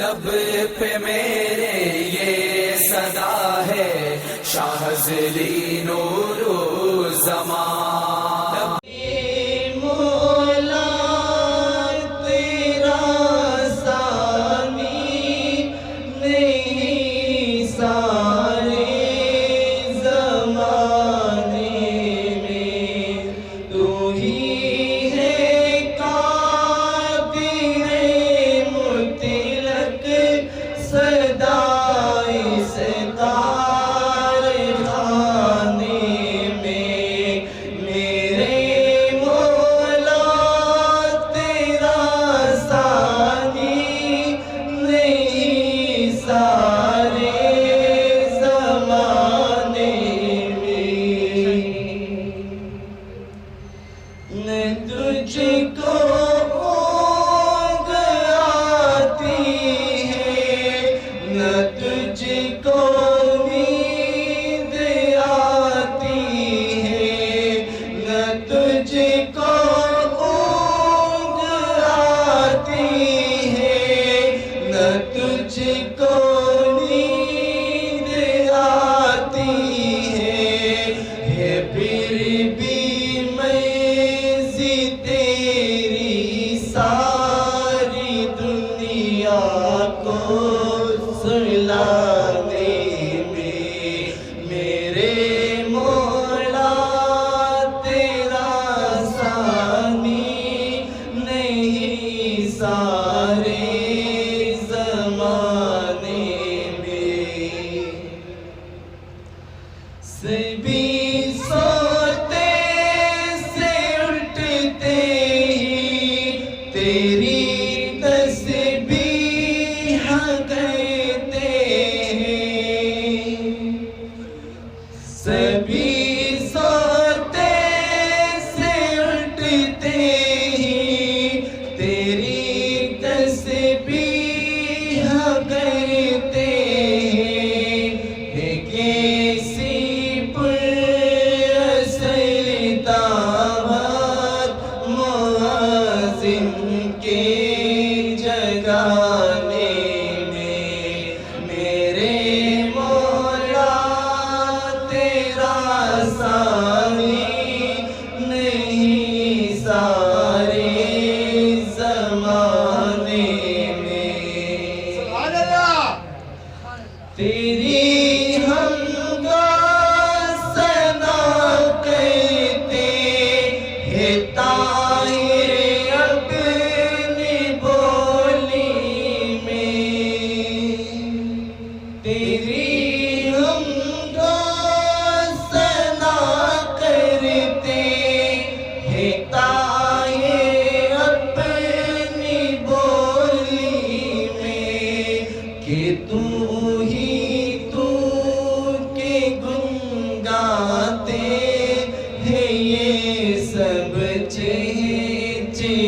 लब पे मेरे ये सदा है, शाहज़ली नूरो ज़मान। मौला तेरा सानी नहीं सारे ज़माने में, तू ही है कादिर मुतलक सदा इस कारखाने में। मेरे मौला तेरा सानी नहीं सारे ज़माने में। न तुझको ऊँघ आती है, न तुझको नींद आती है, न तुझको ऊँघ आती है, न तुझको नींद आती है फिर भी मर्ज़ी तेरी सारी दुनिया को सुलाने में। मेरे मौला तेरा सानी नहीं सारे ज़माने में। सभी सोते से उठते ही तेरी तस्बीह करते हैं। सभी सोते से उठते ही तेरी तस्बीह करते हैं। कैसी पुरअसर दावत मुअज़्ज़िन के जगाने में। मेरे मौला तेरा सानी नहीं सारे ज़माने में। तेरी हमदा सना करते हैं ताहिर अपनी बोली में। तेरी हमदा सना करते हैं ताहिर अपनी बोली में, कि तू ही तू के गुन गाते हैं ये सब चेहचाने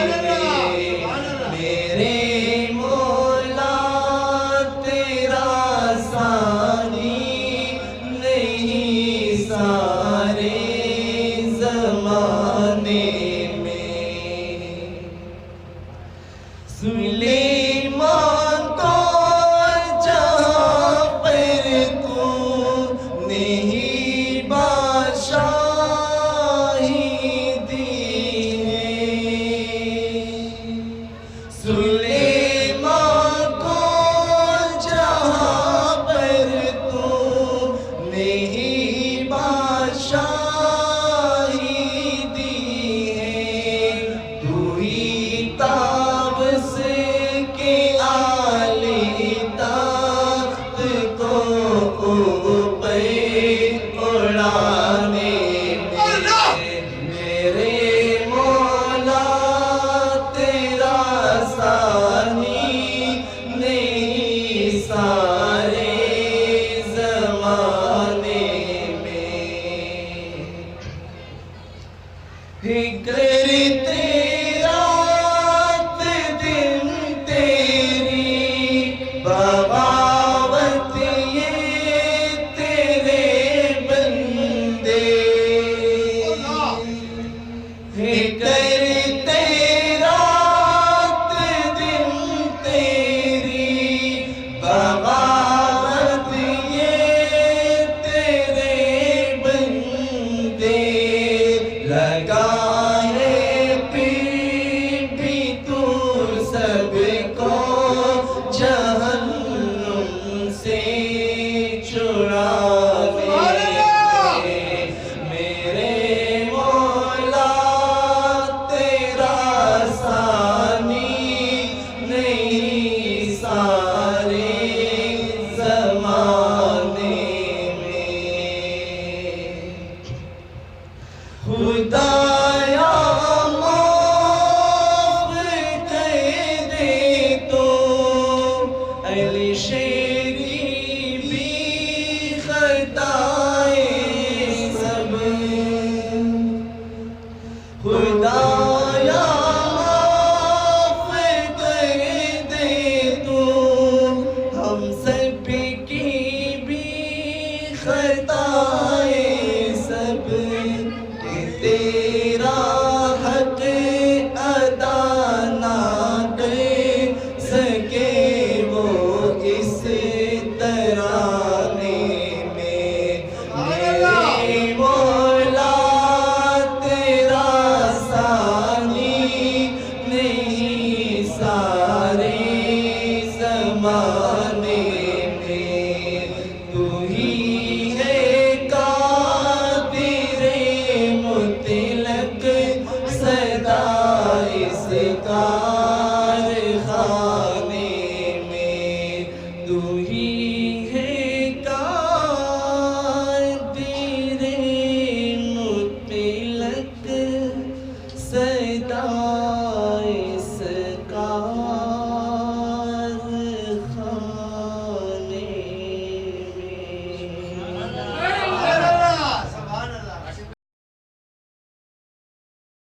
में। मेरे मौला तेरा सानी नहीं सारे ज़माने में। सुलेमान को जहाँ पर तू नहीं बादशाही दी है। सुलेमान को जहाँ पर तू नहीं बादशाही दी है। तू ही ताब से शेरी भी खताएं सब खुदाया माफ कर दे तू हम सब की भी खताएं सब कि तेरा हक अदा ना कर सके वो इस तराने में मेरे मौला तेरा सानी नहीं सारे ज़माने में तू ही है कादिर मुतलक सदा इस कारखाने